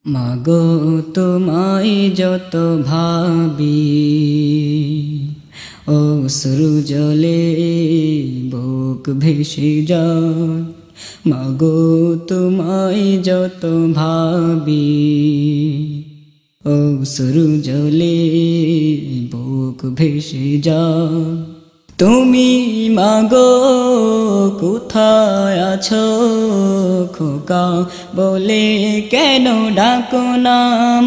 মাগো তোমায় যত ভাবি অশ্রু জলে বুক ভেসে যায়। মাগো তোমায় যত ভাবি অশ্রু জলে বুক ভেসে যায়। তুমি মাগো কোথায় আছো খোকা বলে কেন ডাকো না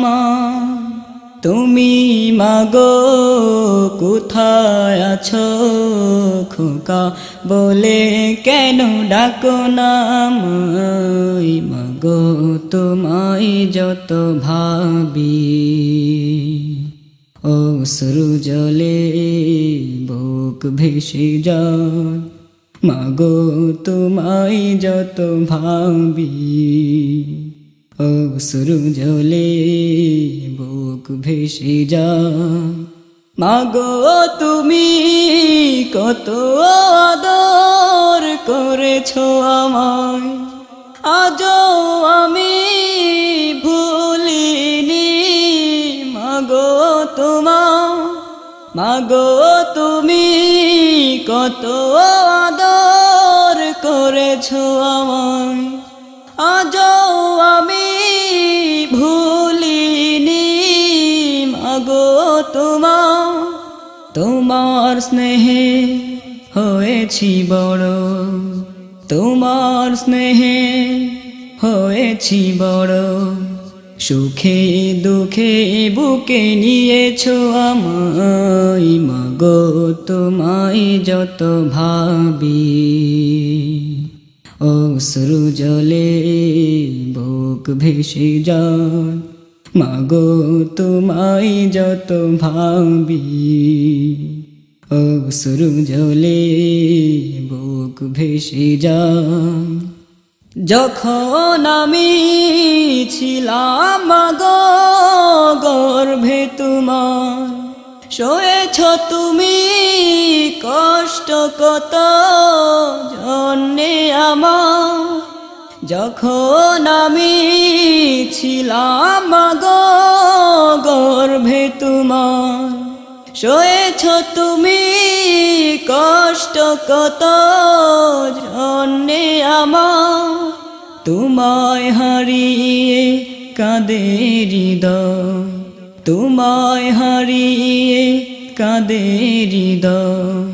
মা? তুমি মাগো কোথায় আছো খোকা বলে কেন ডাকো না আমায়? মাগো তোমায় যত ভাবি অশ্রু জলে বুক ভেসে যায়। মাগো তোমায় যত ভাবি অশ্রু জলে বুক ভেসে যায়। মাগো তুমি কত আদর করেছো আমায়, আজও আমি ভুলিনি। মাগো মাগো তুমি কত আদর করেছো আমায়, আজও আমি ভুলিনি। মাগো তোমার স্নেহে হয়েছি বড়, তোমার স্নেহে হয়েছি বড়। সুখে দুঃখে বুকে নিয়েছো আমায়। মাগো তোমায় যত ভাবি অশ্রু জলে বুক ভেসে যায়। মাগো তোমায় যত ভাবি অশ্রু জলে বুক ভেসে যায়। যখন আমি ছিলাম মাগো গর্ভে তোমার, সয়েছ তুমি কষ্ট কত জন্যে আমার। যখন আমি ছিলাম মাগো গর্ভে তোমার, সয়েছ তুমি কষ্ট কত জন্যে আমার। তোমায় হারিয়ে কাঁদে হৃদয়, তোমায় হারিয়ে কাঁদে হৃদয়।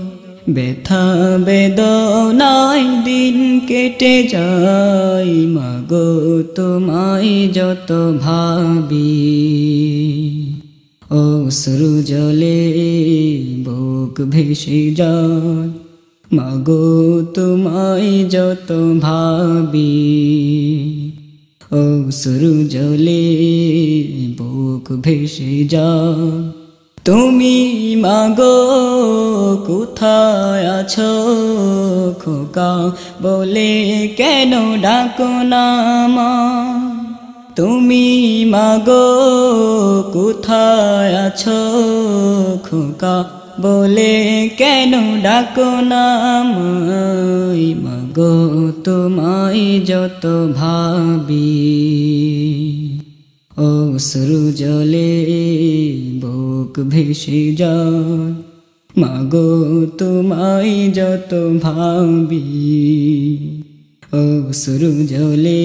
ব্যথা বেদনায় দিন কেটে যায়। মাগো তোমায় যত ভাবি অশ্রু জলে বুক ভেসে যায়। মাগো তোমায় যত ভাবি অশ্রু জলে বুক ভেসে যায়। তুমি মাগো কোথায় আছো খোকা বলে কেন ডাকো না মা? তুমি মাগো কোথায় আছো খোকা বলে কেন ডাকো না আমায়? মাগো তোমায় যত ভাবি অশ্রু জলে বুক ভেসে যায়। মাগো তোমায় যত ভাবি অশ্রু জলে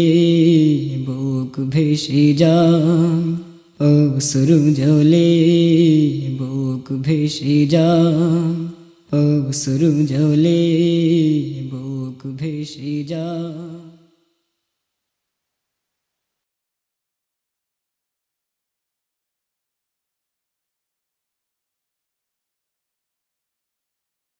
বুক ভেসে যায়। অশ্রু জলে বুক ভেসে যায়। অশ্রু জলে বুক ভেসে যায়।